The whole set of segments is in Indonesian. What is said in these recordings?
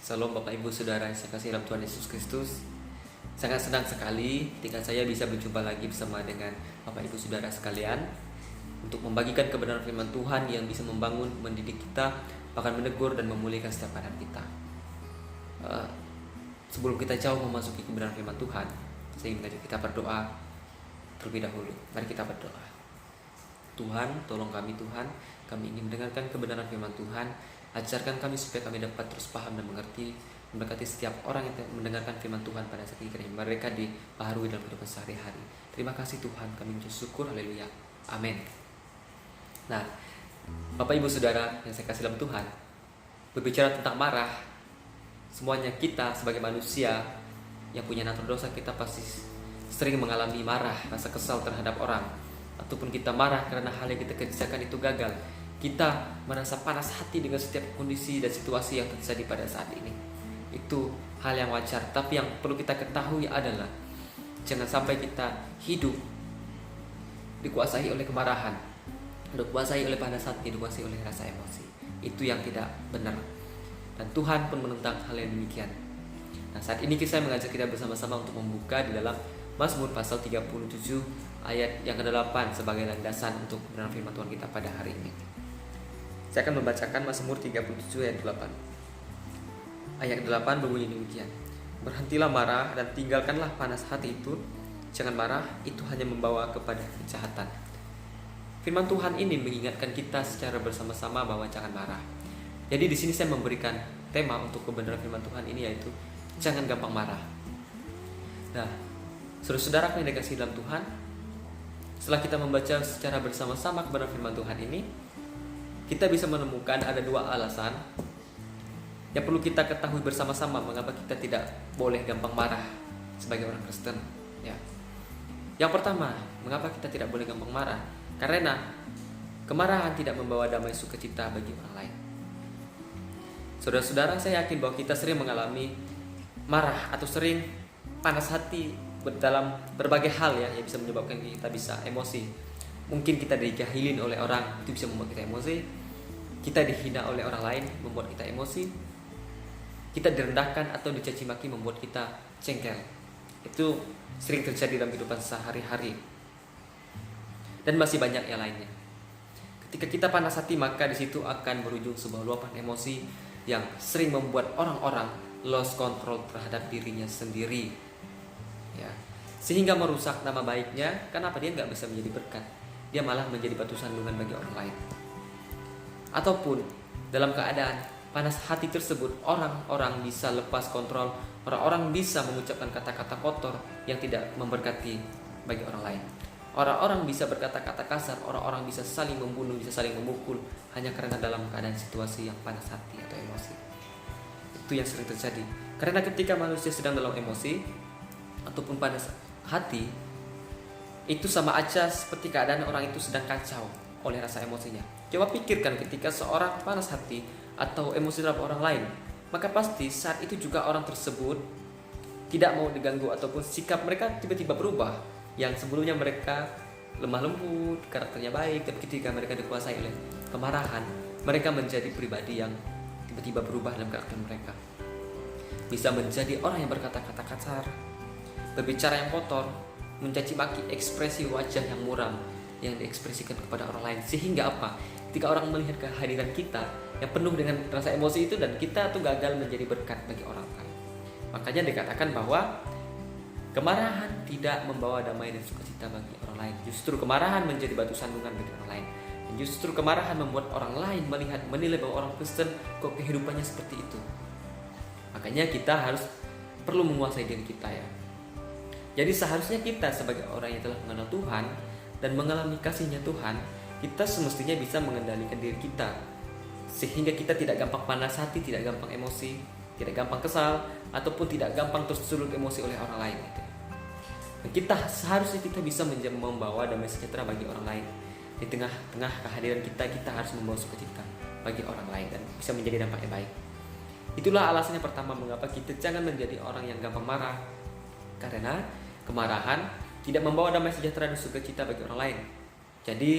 Salam Bapak Ibu Saudara yang saya kasih dalam Tuhan Yesus Kristus. Sangat senang sekali ketika saya bisa berjumpa lagi bersama dengan Bapak Ibu Saudara sekalian untuk membagikan kebenaran firman Tuhan yang bisa membangun, mendidik kita, bahkan menegur dan memulihkan setiap keadaan kita. Sebelum kita jauh memasuki kebenaran firman Tuhan, saya ingin mengajak kita berdoa terlebih dahulu. Mari kita berdoa. Tuhan, tolong kami Tuhan, kami ingin mendengarkan kebenaran firman Tuhan. Ajarkan kami supaya kami dapat terus paham dan mengerti, memberkati setiap orang yang mendengarkan firman Tuhan pada saat ini, kiranya mereka dibaharui dalam kehidupan sehari-hari. Terima kasih Tuhan, kami mengucap syukur, haleluya, amin. Nah, Bapak Ibu Saudara yang saya kasih dalam Tuhan, berbicara tentang marah, semuanya kita sebagai manusia yang punya natur dosa, kita pasti sering mengalami marah, rasa kesal terhadap orang, ataupun kita marah karena hal yang kita kerjakan itu gagal. Kita merasa panas hati dengan setiap kondisi dan situasi yang terjadi pada saat ini. Itu hal yang wajar, tapi yang perlu kita ketahui adalah jangan sampai kita hidup dikuasai oleh kemarahan, dikuasai oleh panas hati, dikuasai oleh rasa emosi. Itu yang tidak benar, dan Tuhan pun menentang hal yang demikian. Nah, saat ini saya mengajak kita bersama-sama untuk membuka di dalam Mazmur pasal 37 ayat yang ke-8 sebagai landasan untuk kebenaran firman Tuhan kita pada hari ini. Saya akan membacakan Mazmur 37 ayat 8. Ayat 8 berbunyi demikian. Berhentilah marah dan tinggalkanlah panas hati itu. Jangan marah, itu hanya membawa kepada kejahatan. Firman Tuhan ini mengingatkan kita secara bersama-sama bahwa jangan marah. Jadi di sini saya memberikan tema untuk kebenaran firman Tuhan ini, yaitu jangan gampang marah. Nah, saudara-saudara yang dikasihi dalam Tuhan, setelah kita membaca secara bersama-sama kebenaran firman Tuhan ini, kita bisa menemukan ada dua alasan yang perlu kita ketahui bersama-sama mengapa kita tidak boleh gampang marah sebagai orang Kristen. Ya. Yang pertama, mengapa kita tidak boleh gampang marah? Karena kemarahan tidak membawa damai sukacita bagi orang lain. Saudara-saudara, saya yakin bahwa kita sering mengalami marah atau sering panas hati dalam berbagai hal ya, yang bisa menyebabkan kita bisa emosi. Mungkin kita dijahilin oleh orang, itu bisa membuat kita emosi. Kita dihina oleh orang lain, membuat kita emosi. Kita direndahkan atau dicaci maki, membuat kita jengkel. Itu sering terjadi dalam kehidupan sehari-hari. Dan masih banyak yang lainnya. Ketika kita panas hati, maka di situ akan berujung sebuah luapan emosi yang sering membuat orang-orang lost control terhadap dirinya sendiri. Ya. Sehingga merusak nama baiknya. Kenapa? Dia nggak bisa menjadi berkat. Dia malah menjadi batu sandungan bagi orang lain. Ataupun dalam keadaan panas hati tersebut, orang-orang bisa lepas kontrol, orang-orang bisa mengucapkan kata-kata kotor yang tidak memberkati bagi orang lain. Orang-orang bisa berkata-kata kasar, orang-orang bisa saling membunuh, bisa saling memukul hanya karena dalam keadaan situasi yang panas hati atau emosi. Itu yang sering terjadi. Karena ketika manusia sedang dalam emosi ataupun panas hati, itu sama aja seperti keadaan orang itu sedang kacau oleh rasa emosinya. Coba pikirkan ketika seorang panas hati atau emosi terhadap orang lain, maka pasti saat itu juga orang tersebut tidak mau diganggu ataupun sikap mereka tiba-tiba berubah. Yang sebelumnya mereka lemah lembut, karakternya baik, tapi ketika mereka dikuasai oleh kemarahan, mereka menjadi pribadi yang tiba-tiba berubah dalam karakter mereka. Bisa menjadi orang yang berkata-kata kasar, berbicara yang kotor, mencaci maki, ekspresi wajah yang muram yang diekspresikan kepada orang lain. Sehingga apa? Ketika orang melihat kehadiran kita yang penuh dengan rasa emosi itu, dan kita tuh gagal menjadi berkat bagi orang lain. Makanya dikatakan bahwa kemarahan tidak membawa damai dan sukacita bagi orang lain. Justru kemarahan menjadi batu sandungan bagi orang lain. Dan justru kemarahan membuat orang lain menilai bahwa orang Kristen kok kehidupannya seperti itu. Makanya kita harus perlu menguasai diri kita ya. Jadi seharusnya kita sebagai orang yang telah mengenal Tuhan dan mengalami kasihnya Tuhan, kita semestinya bisa mengendalikan diri kita sehingga kita tidak gampang panas hati, tidak gampang emosi, tidak gampang kesal, ataupun tidak gampang tersulut emosi oleh orang lain gitu. Dan seharusnya kita bisa membawa damai sejahtera bagi orang lain. Di tengah-tengah kehadiran kita harus membawa sukacita bagi orang lain dan bisa menjadi dampak yang baik. Itulah alasannya pertama mengapa kita jangan menjadi orang yang gampang marah. Karena kemarahan tidak membawa damai sejahtera dan sukacita bagi orang lain. Jadi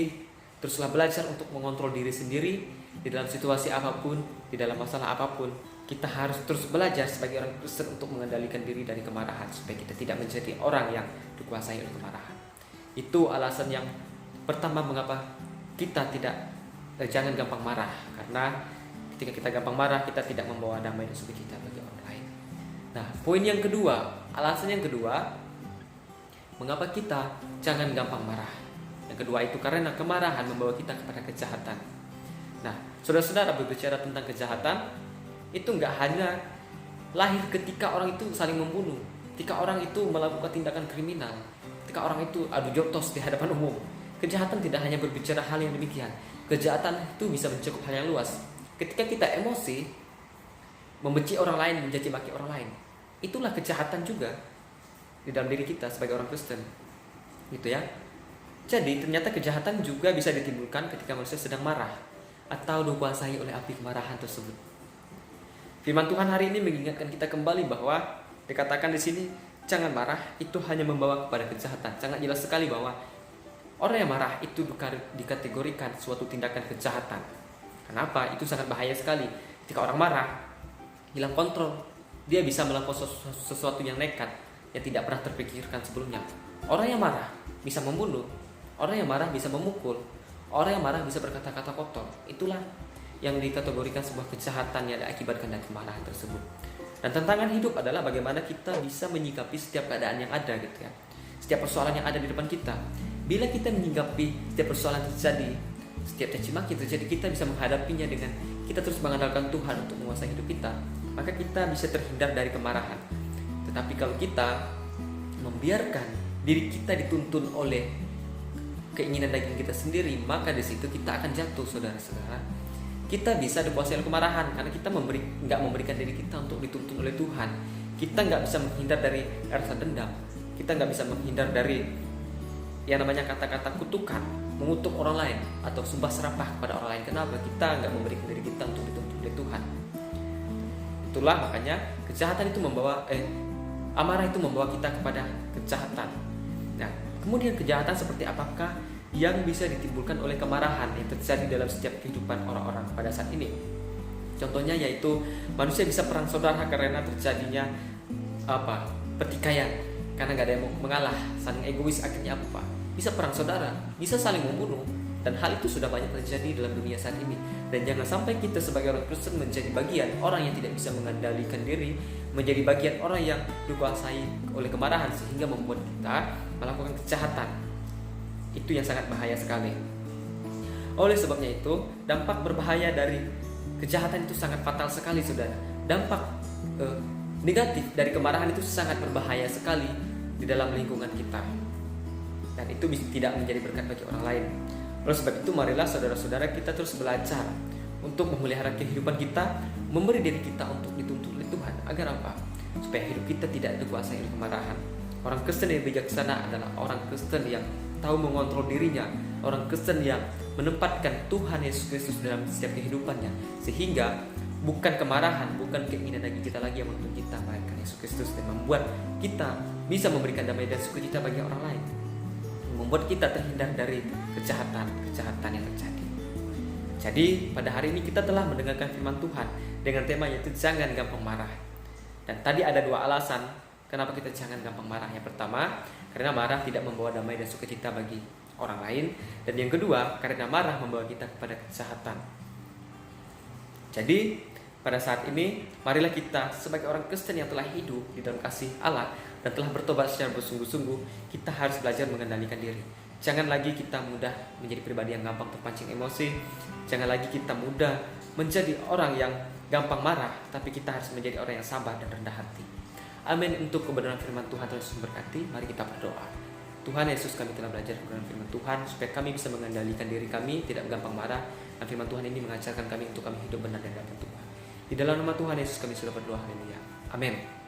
teruslah belajar untuk mengontrol diri sendiri di dalam situasi apapun, di dalam masalah apapun, kita harus terus belajar sebagai orang Kristen untuk mengendalikan diri dari kemarahan supaya kita tidak menjadi orang yang dikuasai oleh kemarahan. Itu alasan yang pertama mengapa kita jangan gampang marah, karena ketika kita gampang marah kita tidak membawa damai dan sukacita bagi orang lain. Nah, poin yang kedua, alasan yang kedua mengapa kita jangan gampang marah. Yang kedua itu karena kemarahan membawa kita kepada kejahatan. Nah, saudara-saudara, berbicara tentang kejahatan itu nggak hanya lahir ketika orang itu saling membunuh, ketika orang itu melakukan tindakan kriminal, ketika orang itu adu jotos di hadapan umum. Kejahatan tidak hanya berbicara hal yang demikian. Kejahatan itu bisa mencakup hal yang luas. Ketika kita emosi, membenci orang lain, mencaci maki orang lain, itulah kejahatan juga di dalam diri kita sebagai orang Kristen, gitu ya. Jadi ternyata kejahatan juga bisa ditimbulkan ketika manusia sedang marah atau dikuasai oleh api kemarahan tersebut. Firman Tuhan hari ini mengingatkan kita kembali bahwa dikatakan di sini jangan marah, itu hanya membawa kepada kejahatan. Sangat jelas sekali bahwa orang yang marah itu dikategorikan suatu tindakan kejahatan. Kenapa? Itu sangat bahaya sekali. Ketika orang marah, hilang kontrol, dia bisa melakukan sesuatu yang nekat yang tidak pernah terpikirkan sebelumnya. Orang yang marah bisa membunuh, orang yang marah bisa memukul, orang yang marah bisa berkata-kata kotor. Itulah yang dikategorikan sebuah kejahatan yang diakibatkan dari kemarahan tersebut. Dan tantangan hidup adalah bagaimana kita bisa menyikapi setiap keadaan yang ada, gitu ya. Setiap persoalan yang ada di depan kita. Bila kita menyikapi setiap persoalan terjadi, setiap caci maki terjadi, kita bisa menghadapinya dengan kita terus mengandalkan Tuhan untuk menguasai hidup kita, maka kita bisa terhindar dari kemarahan. Tetapi kalau kita membiarkan diri kita dituntun oleh keinginan daging kita sendiri, maka di situ kita akan jatuh, saudara-saudara. Kita bisa dikuasai oleh kemarahan karena kita nggak memberikan diri kita untuk dituntun oleh Tuhan. Kita nggak bisa menghindar dari rasa dendam. Kita nggak bisa menghindar dari yang namanya kata-kata kutukan, mengutuk orang lain, atau sumpah serapah kepada orang lain. Kenapa? Kita nggak memberikan diri kita untuk dituntun oleh Tuhan. Itulah makanya kejahatan itu amarah itu membawa kita kepada kejahatan. Nah, kemudian kejahatan seperti apakah yang bisa ditimbulkan oleh kemarahan yang terjadi dalam setiap kehidupan orang-orang pada saat ini? Contohnya yaitu manusia bisa perang saudara karena terjadinya pertikaian, karena nggak ada yang mau mengalah, saling egois, akhirnya apa? Bisa perang saudara, bisa saling membunuh, dan hal itu sudah banyak terjadi dalam dunia saat ini. Dan jangan sampai kita sebagai orang Kristen menjadi bagian orang yang tidak bisa mengendalikan diri, menjadi bagian orang yang dikuasai oleh kemarahan sehingga membuat kita melakukan kejahatan. Itu yang sangat bahaya sekali. Oleh sebabnya itu, dampak berbahaya dari kejahatan itu sangat fatal sekali, saudara. Dampak negatif dari kemarahan itu sangat berbahaya sekali di dalam lingkungan kita, dan itu tidak menjadi berkat bagi orang lain. Oleh sebab itu, marilah saudara-saudara kita terus belajar untuk memelihara kehidupan kita, memberi diri kita untuk dituntun oleh Tuhan. Agar apa? Supaya hidup kita tidak dikuasai oleh kemarahan. Orang Kristen yang bijaksana adalah orang Kristen yang tahu mengontrol dirinya, orang Kristen yang menempatkan Tuhan Yesus Kristus dalam setiap kehidupannya, sehingga bukan kemarahan, bukan keinginan daging kita lagi yang menuntun kita, melainkan Yesus Kristus, dan membuat kita bisa memberikan damai dan sukacita bagi orang lain, membuat kita terhindar dari kejahatan yang terjadi. Jadi pada hari ini kita telah mendengarkan firman Tuhan dengan tema yaitu jangan gampang marah. Dan tadi ada dua alasan kenapa kita jangan gampang marah. Yang pertama, karena marah tidak membawa damai dan sukacita bagi orang lain. Dan yang kedua, karena marah membawa kita kepada kejahatan. Jadi pada saat ini, marilah kita sebagai orang Kristen yang telah hidup di dalam kasih Allah dan telah bertobat secara bersungguh-sungguh, kita harus belajar mengendalikan diri. Jangan lagi kita mudah menjadi pribadi yang gampang terpancing emosi. Jangan lagi kita mudah menjadi orang yang gampang marah, tapi kita harus menjadi orang yang sabar dan rendah hati. Amin. Untuk kebenaran firman Tuhan terus memberkati. Mari kita berdoa. Tuhan Yesus, kami telah belajar kebenaran firman Tuhan supaya kami bisa mengendalikan diri kami, tidak gampang marah. Dan firman Tuhan ini mengajarkan kami untuk kami hidup benar dan dapat Tuhan. Di dalam nama Tuhan Yesus kami sudah berdoa. Haleluya. Amin.